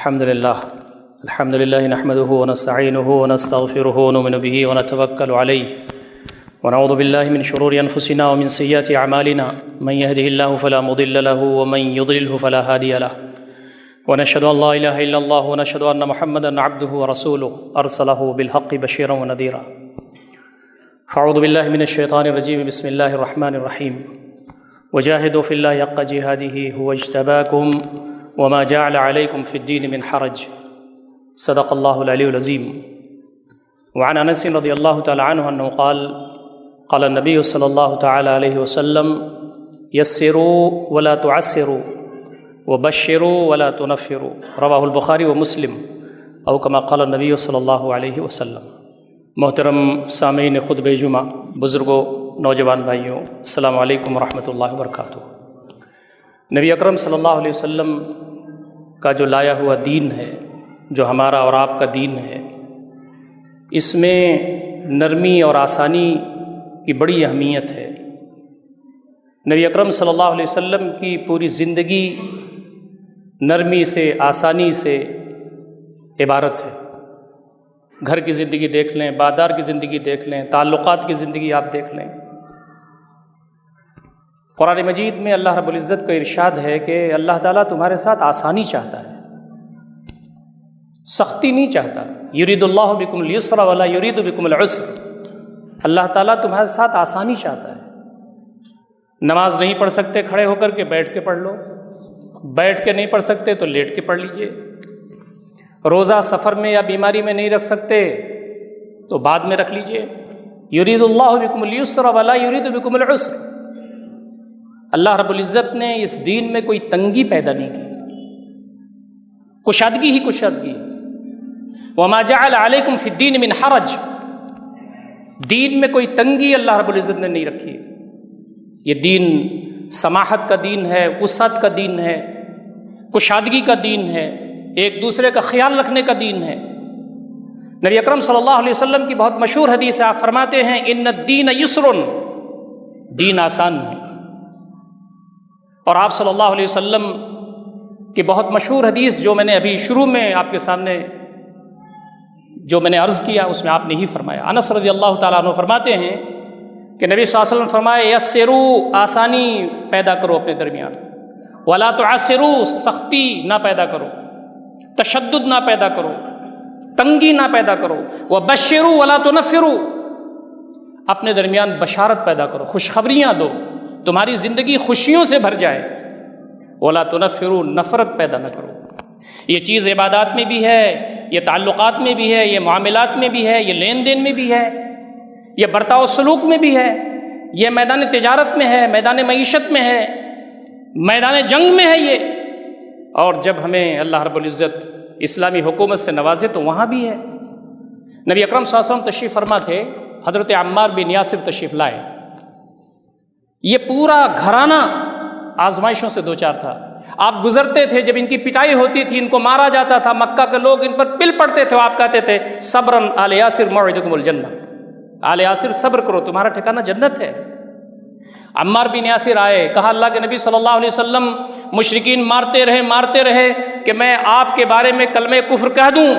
الحمد لله نحمده ونستعينه ونستغفره ونؤمن به ونتوكل عليه ونعوذ بالله من شرور أنفسنا ومن سيئات أعمالنا من يهده الله فلا مضل له ومن يضلله فلا هادي له ونشهد أن لا إله إلا الله ونشهد أن محمدا عبده ورسوله أرسله بالحق بشيرا ونذيرا فأعوذ بالله من الشيطان الرجيم بسم الله الرحمن الرحيم وجاهدوا في الله حق جهاده هو اجتباكم وما جعل عليكم في الدين من حرج صدق الله العلي العظيم وعن انس رضي الله تعالى عنه انه قال النبي صلى الله تعالى عليه وسلم يسروا ولا تعسروا وبشروا ولا تنفروا رواه البخاری ومسلم او كما قال النبي صلی اللہ علیہ وسلم۔ محترم سامعین خطبہ جمعہ، بزرگوں، نوجوان بھائیوں، السلام علیکم ورحمۃ اللہ وبرکاتہ۔ نبی اکرم صلی اللہ علیہ وسلم کا جو لایا ہوا دین ہے، جو ہمارا اور آپ کا دین ہے، اس میں نرمی اور آسانی کی بڑی اہمیت ہے۔ نبی اکرم صلی اللہ علیہ وسلم کی پوری زندگی نرمی سے، آسانی سے عبارت ہے۔ گھر کی زندگی دیکھ لیں، بازار کی زندگی دیکھ لیں، تعلقات کی زندگی آپ دیکھ لیں۔ قرآن مجید میں اللہ رب العزت کا ارشاد ہے کہ اللہ تعالیٰ تمہارے ساتھ آسانی چاہتا ہے، سختی نہیں چاہتا۔ یرید اللہ بکم اليسر ولا یرید بکم العسر۔ اللہ تعالیٰ تمہارے ساتھ آسانی چاہتا ہے۔ نماز نہیں پڑھ سکتے کھڑے ہو کر کے بیٹھ کے پڑھ لو، بیٹھ کے نہیں پڑھ سکتے تو لیٹ کے پڑھ لیجئے۔ روزہ سفر میں یا بیماری میں نہیں رکھ سکتے تو بعد میں رکھ لیجئے۔ یرید اللہ بکم اليسر ولا یرید بکم العسر۔ اللہ رب العزت نے اس دین میں کوئی تنگی پیدا نہیں کی، کشادگی ہی کشادگی۔ وما جعل علیکم فی الدین من حرج۔ دین میں کوئی تنگی اللہ رب العزت نے نہیں رکھی۔ یہ دین سماحت کا دین ہے، وسعت کا دین ہے، کشادگی کا دین ہے، ایک دوسرے کا خیال رکھنے کا دین ہے۔ نبی اکرم صلی اللہ علیہ وسلم کی بہت مشہور حدیث ہے، آپ فرماتے ہیں ان الدین یسر، دین آسان ہے۔ اور آپ صلی اللہ علیہ وسلم کی بہت مشہور حدیث جو میں نے ابھی شروع میں آپ کے سامنے جو میں نے عرض کیا، اس میں آپ نے ہی فرمایا۔ انس رضی اللہ تعالیٰ عنہ فرماتے ہیں کہ نبی صلی اللہ علیہ وسلم فرمائے یسروا، آسانی پیدا کرو اپنے درمیان، ولا تعسروا، سختی نہ پیدا کرو، تشدد نہ پیدا کرو، تنگی نہ پیدا کرو، وبشروا ولا تنفروا، اپنے درمیان بشارت پیدا کرو، خوشخبریاں دو، تمہاری زندگی خوشیوں سے بھر جائے۔ ولا تنفروا، نفرت پیدا نہ کرو۔ یہ چیز عبادات میں بھی ہے، یہ تعلقات میں بھی ہے، یہ معاملات میں بھی ہے، یہ لین دین میں بھی ہے، یہ برتاؤ سلوک میں بھی ہے، یہ میدان تجارت میں ہے، میدان معیشت میں ہے، میدان جنگ میں ہے یہ۔ اور جب ہمیں اللہ رب العزت اسلامی حکومت سے نوازے تو وہاں بھی ہے۔ نبی اکرم صلی اللہ علیہ وسلم تشریف فرما تھے، حضرت عمار بن یاسر تشریف لائے۔ یہ پورا گھرانہ آزمائشوں سے دوچار تھا۔ آپ گزرتے تھے، جب ان کی پٹائی ہوتی تھی، ان کو مارا جاتا تھا، مکہ کے لوگ ان پر پل پڑتے تھے، آپ کہتے تھے صبراً آل یاسر موعدکم الجنہ، آل یاسر صبر کرو، تمہارا ٹھکانہ جنت ہے۔ عمار بن یاسر آئے، کہا اللہ کے نبی صلی اللہ علیہ وسلم مشرکین مارتے رہے کہ میں آپ کے بارے میں کلمہ کفر کہہ دوں،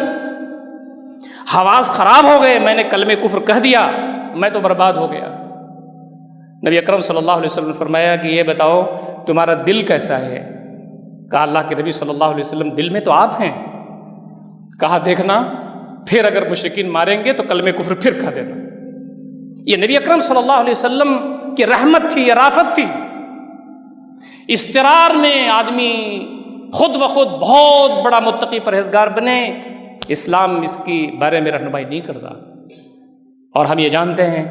حواس خراب ہو گئے، میں نے کلمہ کفر کہہ دیا، میں تو برباد ہو گیا۔ نبی اکرم صلی اللہ علیہ وسلم نے فرمایا کہ یہ بتاؤ تمہارا دل کیسا ہے؟ کہا اللہ کے نبی صلی اللہ علیہ وسلم دل میں تو آپ ہیں۔ کہا دیکھنا پھر اگر مشرکین ماریں گے تو کلمہ کفر پھر کہہ دینا۔ یہ نبی اکرم صلی اللہ علیہ وسلم کی رحمت تھی، یہ رافت تھی۔ استقرار میں آدمی خود بخود بہت بڑا متقی پرہیزگار بنے، اسلام اس کی بارے میں رہنمائی نہیں کرتا۔ اور ہم یہ جانتے ہیں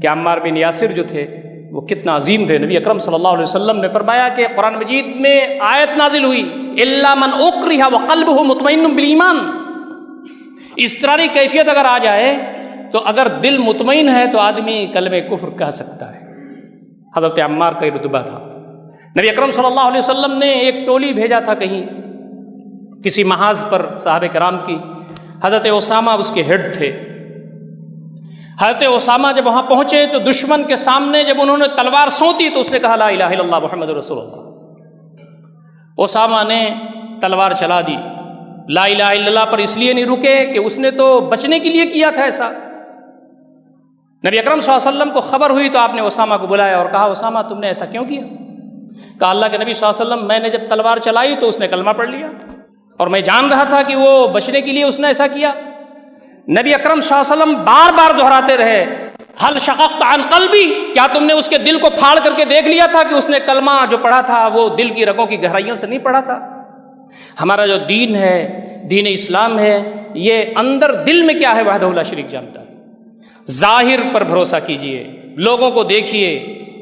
کہ عمار بن یاسر جو تھے وہ کتنا عظیم تھے۔ نبی اکرم صلی اللہ علیہ وسلم نے فرمایا کہ قرآن مجید میں آیت نازل ہوئی الا من اکرہ وقلبہ مطمئن بالایمان۔ اضطراری کیفیت اگر آ جائے تو اگر دل مطمئن ہے تو آدمی کلمہ کفر کہہ سکتا ہے۔ حضرت عمار کا یہ رتبہ تھا۔ نبی اکرم صلی اللہ علیہ وسلم نے ایک ٹولی بھیجا تھا کہیں کسی محاذ پر صحابہ کرام کی، حضرت اسامہ اس کے ہیڈ تھے۔ حضرت اسامہ جب وہاں پہنچے تو دشمن کے سامنے جب انہوں نے تلوار سونتی تو اس نے کہا لا الہ الا اللہ محمد رسول اللہ۔ اسامہ نے تلوار چلا دی، لا الہ الا اللہ پر اس لیے نہیں رکے کہ اس نے تو بچنے کے لیے کیا تھا ایسا. نبی اکرم صلی اللہ علیہ وسلم کو خبر ہوئی تو آپ نے اسامہ کو بلایا اور کہا اسامہ تم نے ایسا کیوں کیا؟ کہا اللہ کے نبی صلی اللہ علیہ وسلم میں نے جب تلوار چلائی تو اس نے کلمہ پڑھ لیا اور میں جان رہا تھا کہ وہ بچنے کے لیے اس نے ایسا کیا. نبی اکرم صلی اللہ علیہ وسلم بار بار دہراتے رہے حل شققت عن قلبی، کیا تم نے اس کے دل کو پھاڑ کر کے دیکھ لیا تھا کہ اس نے کلمہ جو پڑھا تھا وہ دل کی رگوں کی گہرائیوں سے نہیں پڑھا تھا؟ ہمارا جو دین ہے، دین اسلام ہے، یہ اندر دل میں کیا ہے وحدہ لا شریک جانتا ہے. ظاہر پر بھروسہ کیجئے، لوگوں کو دیکھیے،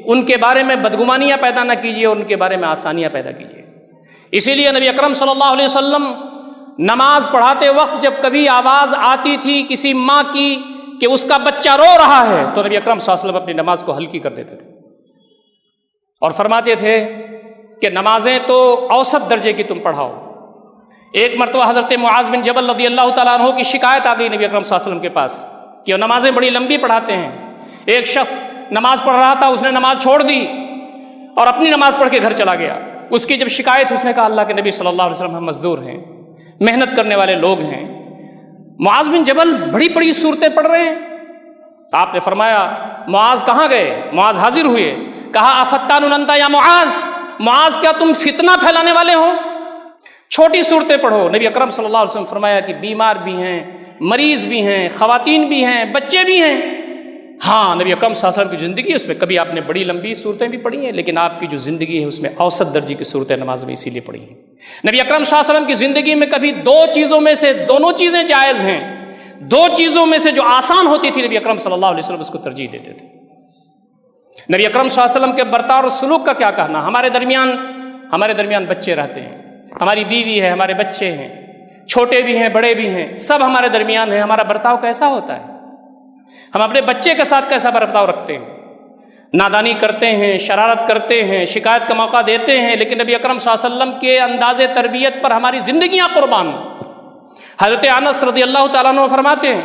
ان کے بارے میں بدگمانیاں پیدا نہ کیجیے اور ان کے بارے میں آسانیاں پیدا کیجیے. اسی لیے نبی اکرم صلی اللہ علیہ وسلم نماز پڑھاتے وقت جب کبھی آواز آتی تھی کسی ماں کی کہ اس کا بچہ رو رہا ہے تو نبی اکرم صلی اللہ علیہ وسلم اپنی نماز کو ہلکی کر دیتے تھے اور فرماتے تھے کہ نمازیں تو اوسط درجے کی تم پڑھاؤ. ایک مرتبہ حضرت معاذ بن جبل رضی اللہ تعالیٰ عنہ کی شکایت آ گئی نبی اکرم صلی اللہ علیہ وسلم کے پاس کہ وہ نمازیں بڑی لمبی پڑھاتے ہیں. ایک شخص نماز پڑھ رہا تھا، اس نے نماز چھوڑ دی اور اپنی نماز پڑھ کے گھر چلا گیا. اس کی جب شکایت اس نے کہا اللہ کے نبی صلی اللہ علیہ وسلم ہم مزدور ہیں، محنت کرنے والے لوگ ہیں، معاذ بن جبل بڑی بڑی صورتیں پڑھ رہے ہیں. آپ نے فرمایا معاذ کہاں گئے؟ معاذ حاضر ہوئے. کہا افتان انت یا معاذ، معاذ کیا تم فتنہ پھیلانے والے ہو؟ چھوٹی صورتیں پڑھو. نبی اکرم صلی اللہ علیہ وسلم فرمایا کہ بیمار بھی ہیں، مریض بھی ہیں، خواتین بھی ہیں، بچے بھی ہیں. ہاں نبی اکرم صلی اللہ علیہ وسلم کی زندگی اس میں کبھی آپ نے بڑی لمبی صورتیں بھی پڑھی ہیں، لیکن آپ کی جو زندگی ہے اس میں اوسط درجے کی صورتیں نماز میں اسی لیے پڑھی ہیں. نبی اکرم صلی اللہ علیہ وسلم کی زندگی میں کبھی دو چیزوں میں سے دونوں چیزیں جائز ہیں، دو چیزوں میں سے جو آسان ہوتی تھی نبی اکرم صلی اللہ علیہ وسلم اس کو ترجیح دیتے تھے. نبی اکرم صلی اللہ علیہ وسلم کے برتاؤ اور سلوک کا کیا کہنا؟ ہمارے درمیان بچے رہتے ہیں، ہماری بیوی ہے، ہمارے بچے ہیں، چھوٹے بھی ہیں بڑے بھی ہیں، سب ہمارے درمیان ہیں. ہمارا برتاؤ کیسا ہوتا ہے؟ ہم اپنے بچے کے ساتھ کیسا برتاؤ رکھتے ہیں؟ نادانی کرتے ہیں، شرارت کرتے ہیں، شکایت کا موقع دیتے ہیں، لیکن نبی اکرم صلی اللہ علیہ وسلم کے انداز تربیت پر ہماری زندگیاں قربان. حضرت انس رضی اللہ تعالیٰ عنہ فرماتے ہیں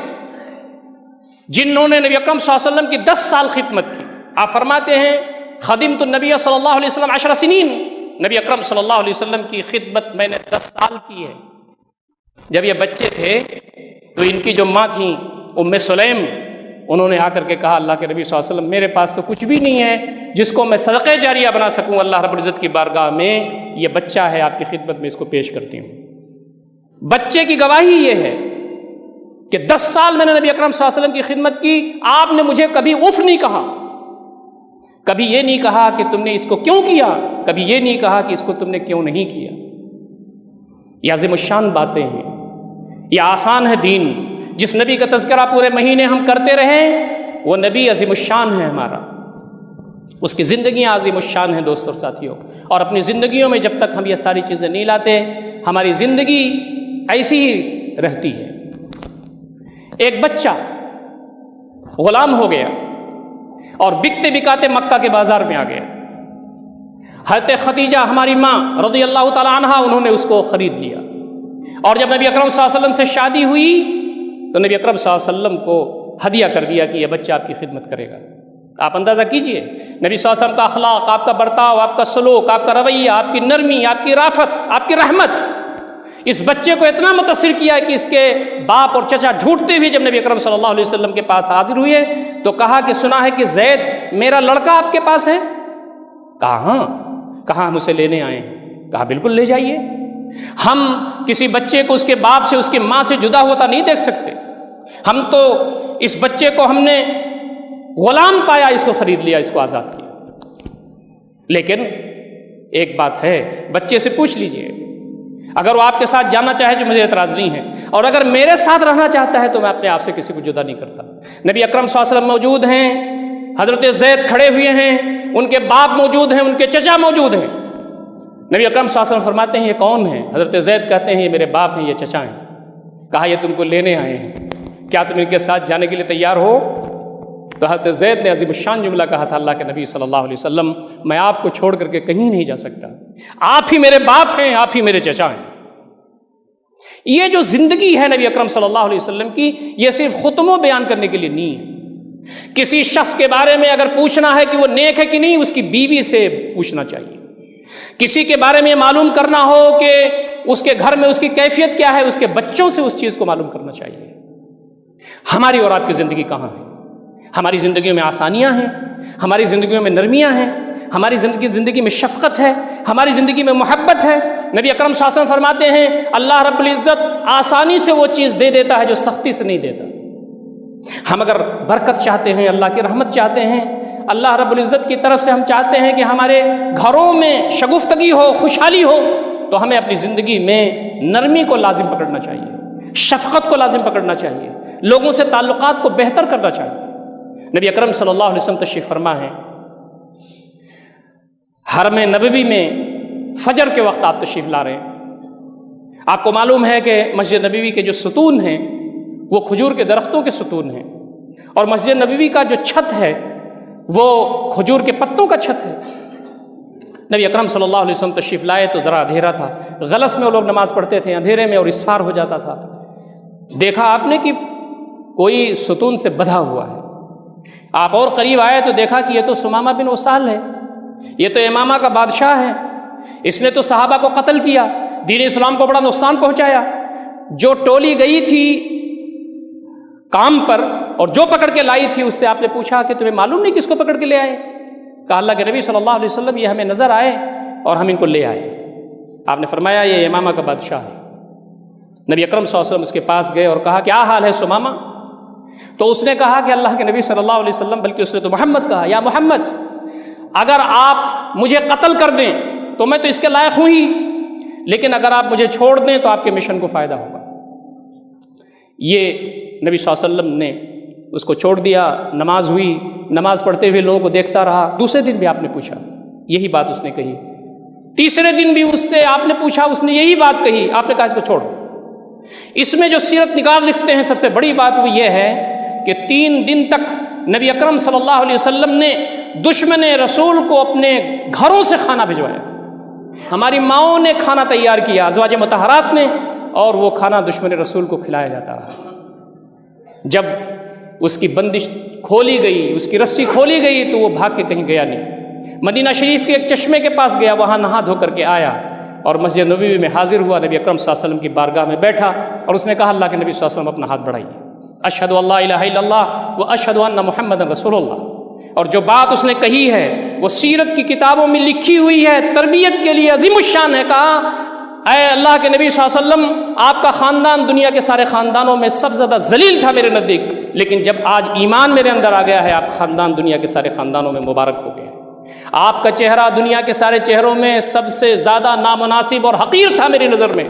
جنہوں نے نبی اکرم صلی اللہ علیہ وسلم کی 10 سال خدمت کی، آپ فرماتے ہیں خدمت النبی صلی اللہ علیہ وسلم 10 سنین، نبی اکرم صلی اللہ علیہ وسلم کی خدمت میں نے 10 سال کی ہے. جب یہ بچے تھے تو ان کی جو ماں تھیں ام سلیم، انہوں نے آ کر کے کہا اللہ کے نبی صلی اللہ علیہ وسلم میرے پاس تو کچھ بھی نہیں ہے جس کو میں صدقہ جاریہ بنا سکوں، اللہ رب العزت کی بارگاہ میں یہ بچہ ہے آپ کی خدمت میں اس کو پیش کرتی ہوں. بچے کی گواہی یہ ہے کہ 10 سال میں نے نبی اکرم صلی اللہ علیہ وسلم کی خدمت کی، آپ نے مجھے کبھی اف نہیں کہا، کبھی یہ نہیں کہا کہ تم نے اس کو کیوں کیا، کبھی یہ نہیں کہا کہ اس کو تم نے کیوں نہیں کیا. یہ عظیم الشان باتیں ہیں، یہ آسان ہے دین. جس نبی کا تذکرہ پورے مہینے ہم کرتے رہے وہ نبی عظیم الشان ہے ہمارا، اس کی زندگیاں عظیم الشان ہیں دوستوں اور ساتھیوں. اور اپنی زندگیوں میں جب تک ہم یہ ساری چیزیں نہیں لاتے ہماری زندگی ایسی ہی رہتی ہے. ایک بچہ غلام ہو گیا اور بکتے بکاتے مکہ کے بازار میں آ گیا. حضرت خدیجہ ہماری ماں رضی اللہ تعالی عنہا انہوں نے اس کو خرید لیا، اور جب نبی اکرم صلی اللہ علیہ وسلم سے شادی ہوئی تو نبی اکرم صلی اللہ علیہ وسلم کو ہدیہ کر دیا کہ یہ بچہ آپ کی خدمت کرے گا. آپ اندازہ کیجئے نبی صلی اللہ علیہ وسلم کا اخلاق، آپ کا برتاؤ، آپ کا سلوک، آپ کا رویہ، آپ کی نرمی، آپ کی رافت، آپ کی رحمت اس بچے کو اتنا متاثر کیا کہ اس کے باپ اور چچا جھوٹتے ہوئے جب نبی اکرم صلی اللہ علیہ وسلم کے پاس حاضر ہوئے تو کہا کہ سنا ہے کہ زید میرا لڑکا آپ کے پاس ہے؟ کہا ہاں. کہا ہم اسے لینے آئے ہیں. کہا بالکل لے جائیے. ہم کسی بچے کو اس کے باپ سے اس کی ماں سے جدا ہوتا نہیں دیکھ سکتے. ہم تو اس بچے کو ہم نے غلام پایا، اس کو خرید لیا، اس کو آزاد کیا. لیکن ایک بات ہے، بچے سے پوچھ لیجئے، اگر وہ آپ کے ساتھ جانا چاہے جو مجھے اعتراض نہیں ہے، اور اگر میرے ساتھ رہنا چاہتا ہے تو میں اپنے آپ سے کسی کو جدا نہیں کرتا. نبی اکرم صلی اللہ علیہ وسلم موجود ہیں، حضرت زید کھڑے ہوئے ہیں، ان کے باپ موجود ہیں، ان کے چچا موجود ہیں. نبی اکرم صلی اللہ علیہ وسلم فرماتے ہیں یہ کون ہیں؟ حضرت زید کہتے ہیں یہ میرے باپ ہیں، یہ چچا ہیں. کہا یہ تم کو لینے آئے ہیں، کیا تم ان کے ساتھ جانے کے لیے تیار ہو؟ تو حضرت زید نے عظیم الشان جملہ کہا تھا اللہ کے نبی صلی اللہ علیہ وسلم میں آپ کو چھوڑ کر کے کہیں نہیں جا سکتا، آپ ہی میرے باپ ہیں، آپ ہی میرے چچا ہیں. یہ جو زندگی ہے نبی اکرم صلی اللہ علیہ وسلم کی، یہ صرف خطبوں بیان کرنے کے لیے نہیں ہے. کسی شخص کے بارے میں اگر پوچھنا ہے کہ وہ نیک ہے کہ نہیں، اس کی بیوی سے پوچھنا چاہیے. کسی کے بارے میں یہ معلوم کرنا ہو کہ اس کے گھر میں اس کی کیفیت کیا ہے، اس کے بچوں سے اس چیز کو معلوم کرنا چاہیے۔ ہماری اور آپ کی زندگی کہاں ہے؟ ہماری زندگیوں میں آسانیاں ہیں، ہماری زندگیوں میں نرمیاں ہیں، ہماری زندگی میں شفقت ہے، ہماری زندگی میں محبت ہے۔ نبی اکرم صلی اللہ علیہ وسلم فرماتے ہیں اللہ رب العزت آسانی سے وہ چیز دے دیتا ہے جو سختی سے نہیں دیتا۔ ہم اگر برکت چاہتے ہیں، اللہ کی رحمت چاہتے ہیں، اللہ رب العزت کی طرف سے ہم چاہتے ہیں کہ ہمارے گھروں میں شگفتگی ہو، خوشحالی ہو، تو ہمیں اپنی زندگی میں نرمی کو لازم پکڑنا چاہیے، شفقت کو لازم پکڑنا چاہیے، لوگوں سے تعلقات کو بہتر کرنا چاہیے۔ نبی اکرم صلی اللہ علیہ وسلم تشریف فرما ہے، حرم نبوی میں فجر کے وقت آپ تشریف لا رہے ہیں۔ آپ کو معلوم ہے کہ مسجد نبوی کے جو ستون ہیں وہ کھجور کے درختوں کے ستون ہیں، اور مسجد نبوی کا جو چھت ہے وہ کھجور کے پتوں کا چھت ہے۔ نبی اکرم صلی اللہ علیہ وسلم تشریف لائے تو ذرا اندھیرا تھا، غلس میں وہ لوگ نماز پڑھتے تھے اندھیرے میں اور اسفار ہو جاتا تھا۔ دیکھا آپ نے کہ کوئی ستون سے بندھا ہوا ہے، آپ اور قریب آئے تو دیکھا کہ یہ تو سمامہ بن اسال ہے، یہ تو امامہ کا بادشاہ ہے، اس نے تو صحابہ کو قتل کیا، دین اسلام کو بڑا نقصان پہنچایا۔ جو ٹولی گئی تھی کام پر اور جو پکڑ کے لائی تھی اس سے آپ نے پوچھا کہ تمہیں معلوم نہیں کس کو پکڑ کے لے آئے؟ کہا اللہ کے نبی صلی اللہ علیہ وسلم یہ ہمیں نظر آئے اور ہم ان کو لے آئے۔ آپ نے فرمایا یہ امامہ کا بادشاہ ہے۔ نبی اکرم صلی اللہ علیہ وسلم اس کے پاس گئے اور کہا کیا حال ہے سمامہ؟ تو اس نے کہا کہ اللہ کے نبی صلی اللہ علیہ وسلم، بلکہ اس نے تو محمد کہا، یا محمد اگر آپ مجھے قتل کر دیں تو میں تو اس کے لائق ہوں ہی، لیکن اگر آپ مجھے چھوڑ دیں تو آپ کے مشن کو فائدہ ہوگا۔ یہ نبی صلی اللہ علیہ وسلم نے اس کو چھوڑ دیا، نماز ہوئی، نماز پڑھتے ہوئے لوگوں کو دیکھتا رہا۔ دوسرے دن بھی آپ نے پوچھا، یہی بات اس نے کہی۔ تیسرے دن بھی اس سے آپ نے پوچھا، اس نے یہی بات کہی، آپ نے کہا اس کو چھوڑ۔ اس میں جو سیرت نگار لکھتے ہیں سب سے بڑی بات وہ یہ ہے کہ 3 دن تک نبی اکرم صلی اللہ علیہ وسلم نے دشمن رسول کو اپنے گھروں سے کھانا بھجوایا۔ ہماری ماؤں نے کھانا تیار کیا، ازواج مطہرات نے، اور وہ کھانا دشمن رسول کو کھلایا جاتا رہا۔ جب اس کی بندش کھولی گئی، اس کی رسی کھولی گئی تو وہ بھاگ کے کہیں گیا نہیں، مدینہ شریف کے ایک چشمے کے پاس گیا، وہاں نہا دھو کر کے آیا اور مسجد نبوی میں حاضر ہوا، نبی اکرم صلی اللہ علیہ وسلم کی بارگاہ میں بیٹھا اور اس نے کہا اللہ کے نبی صلی اللہ علیہ وسلم اپنا ہاتھ بڑھائیے، اشہد ان لا الہ الا اللہ و اشہد ان محمد رسول اللہ۔ اور جو بات اس نے کہی ہے وہ سیرت کی کتابوں میں لکھی ہوئی ہے، تربیت کے لیے عظیم الشان ہے۔ کہا اے اللہ کے نبی صلی اللہ علیہ وسلم آپ کا خاندان دنیا کے سارے خاندانوں میں سب سے زیادہ ذلیل تھا میرے نزدیک، لیکن جب آج ایمان میرے اندر آ گیا ہے آپ خاندان دنیا کے سارے خاندانوں میں مبارک ہو گئے۔ آپ کا چہرہ دنیا کے سارے چہروں میں سب سے زیادہ نامناسب اور حقیر تھا میری نظر میں،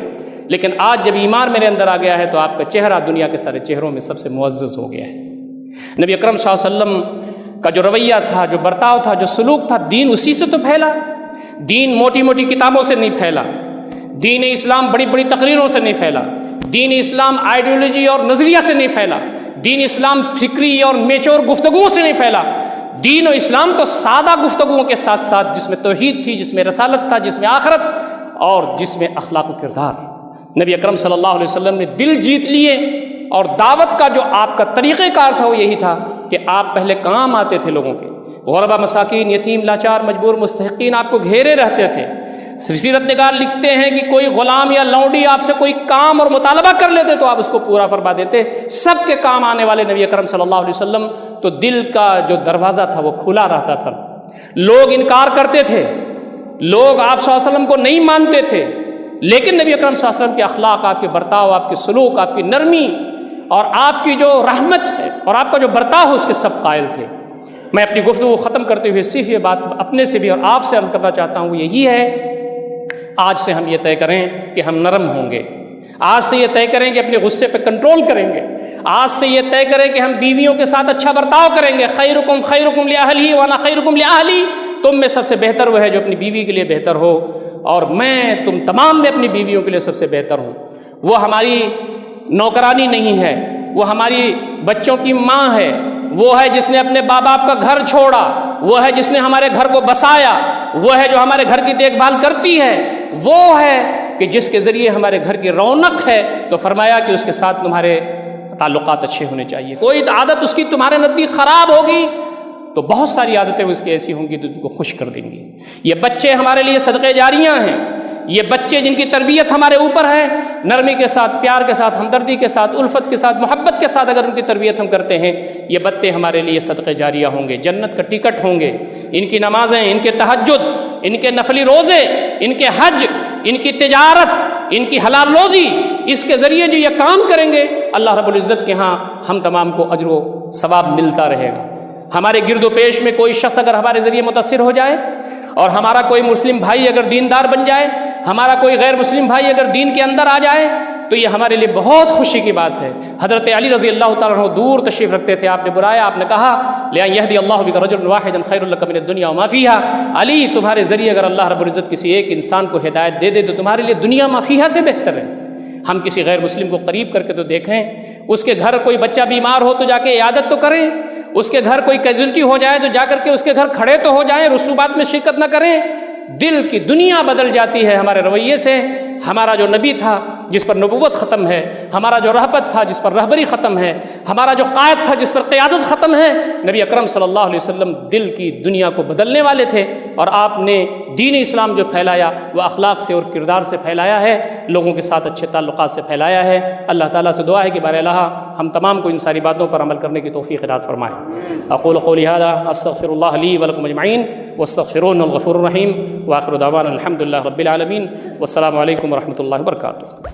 لیکن آج جب ایمان میرے اندر آ گیا ہے تو آپ کا چہرہ دنیا کے سارے چہروں میں سب سے معزز ہو گیا ہے۔ نبی اکرم صلی اللہ علیہ وسلم کا جو رویہ تھا، جو برتاؤ تھا، جو سلوک تھا، دین اسی سے تو پھیلا۔ دین موٹی موٹی کتابوں سے نہیں پھیلا، دین اسلام بڑی بڑی تقریروں سے نہیں پھیلا، دین اسلام آئیڈیالوجی اور نظریہ سے نہیں پھیلا، دین اسلام فکری اور میچور گفتگوؤں سے نہیں پھیلا۔ دین و اسلام تو سادہ گفتگوؤں کے ساتھ ساتھ جس میں توحید تھی، جس میں رسالت تھا، جس میں آخرت اور جس میں اخلاق و کردار، نبی اکرم صلی اللہ علیہ وسلم نے دل جیت لیے۔ اور دعوت کا جو آپ کا طریقہ کار تھا وہ یہی تھا کہ آپ پہلے کام آتے تھے لوگوں کے، غربا، مساکین، یتیم، لاچار، مجبور، مستحقین آپ کو گھیرے رہتے تھے۔ سیرت نگار لکھتے ہیں کہ کوئی غلام یا لونڈی آپ سے کوئی کام اور مطالبہ کر لیتے تو آپ اس کو پورا فرما دیتے۔ سب کے کام آنے والے نبی اکرم صلی اللہ علیہ وسلم تو دل کا جو دروازہ تھا وہ کھلا رہتا تھا۔ لوگ انکار کرتے تھے، لوگ آپ صلی اللہ علیہ وسلم کو نہیں مانتے تھے، لیکن نبی اکرم صلی اللہ علیہ وسلم کے اخلاق، آپ کے برتاؤ، آپ کے سلوک، آپ کی نرمی اور آپ کی جو رحمت ہے اور آپ کا جو برتاؤ ہے اس کے سب قائل تھے۔ میں اپنی گفتگو ختم کرتے ہوئے صرف یہ بات اپنے سے بھی اور آپ سے عرض کرنا چاہتا ہوں، وہ یہی ہے آج سے ہم یہ طے کریں کہ ہم نرم ہوں گے، آج سے یہ طے کریں کہ اپنے غصے پہ کنٹرول کریں گے، آج سے یہ طے کریں کہ ہم بیویوں کے ساتھ اچھا برتاؤ کریں گے۔ خیرکم خیرکم لأہلہ وانا خیرکم لأہلی، تم میں سب سے بہتر وہ ہے جو اپنی بیوی کے لیے بہتر ہو، اور میں تم تمام میں اپنی بیویوں کے لیے سب سے بہتر ہوں۔ وہ ہماری نوکرانی نہیں ہے، وہ ہماری بچوں کی ماں ہے، وہ ہے جس نے اپنے ماں باپ کا گھر چھوڑا، وہ ہے جس نے ہمارے گھر کو بسایا، وہ ہے جو ہمارے گھر کی دیکھ بھال کرتی ہے، وہ ہے کہ جس کے ذریعے ہمارے گھر کی رونق ہے۔ تو فرمایا کہ اس کے ساتھ تمہارے تعلقات اچھے ہونے چاہیے۔ کوئی عادت اس کی تمہارے نزدیک خراب ہوگی تو بہت ساری عادتیں اس کی ایسی ہوں گی جو ان کو خوش کر دیں گی۔ یہ بچے ہمارے لیے صدقے جاریاں ہیں، یہ بچے جن کی تربیت ہمارے اوپر ہے، نرمی کے ساتھ، پیار کے ساتھ، ہمدردی کے ساتھ، الفت کے ساتھ، محبت کے ساتھ اگر ان کی تربیت ہم کرتے ہیں، یہ بچے ہمارے لیے صدقے جاریہ ہوں گے، جنت کا ٹکٹ ہوں گے۔ ان کی نمازیں، ان کے تہجد، ان کے نفلی روزے، ان کے حج، ان کی تجارت، ان کی حلال روزی، اس کے ذریعے جو یہ کام کریں گے، اللہ رب العزت کے ہاں ہم تمام کو اجر و ثواب ملتا رہے گا۔ ہمارے گرد و پیش میں کوئی شخص اگر ہمارے ذریعے متاثر ہو جائے، اور ہمارا کوئی مسلم بھائی اگر دیندار بن جائے، ہمارا کوئی غیر مسلم بھائی اگر دین کے اندر آ جائے، تو یہ ہمارے لیے بہت خوشی کی بات ہے۔ حضرت علی رضی اللہ تعالیٰ عنہ دور تشریف رکھتے تھے، آپ نے بلایا، آپ نے کہا لَأَن يَهْدِيَ اللَّهُ بِكَ رَجُلًا وَاحِدًا خَيْرٌ لَكَ مِنَ الدُّنْيَا وَمَا فِيهَا، علی تمہارے ذریعے اگر اللہ رب العزت کسی ایک انسان کو ہدایت دے دے تو تمہارے لیے دنیا ما فیہا سے بہتر ہے۔ ہم کسی غیر مسلم کو قریب کر کے تو دیکھیں، اس کے گھر کوئی بچہ بیمار ہو تو جا کے عیادت تو کریں، اس کے گھر کوئی کیجولٹی ہو جائے تو جا کر کے اس کے گھر کھڑے تو ہو جائیں، رسومات میں شرکت نہ کریں۔ دل کی دنیا بدل جاتی ہے ہمارے رویے سے۔ ہمارا جو نبی تھا جس پر نبوت ختم ہے، ہمارا جو رہبت تھا جس پر رہبری ختم ہے، ہمارا جو قائد تھا جس پر قیادت ختم ہے، نبی اکرم صلی اللہ علیہ وسلم دل کی دنیا کو بدلنے والے تھے، اور آپ نے دین اسلام جو پھیلایا وہ اخلاق سے اور کردار سے پھیلایا ہے، لوگوں کے ساتھ اچھے تعلقات سے پھیلایا ہے۔ اللہ تعالیٰ سے دعا ہے کہ بار الہ ہم تمام کو ان ساری باتوں پر عمل کرنے کی توفیق عطا فرمائے۔ اقول قولی ھذا استغفر اللہ لی ولکم اجمعین واستغفروہ الغفور الرحیم، وآخر دعوانا الحمد للہ رب العالمین، والسلام علیکم ورحمۃ اللہ وبرکاتہ۔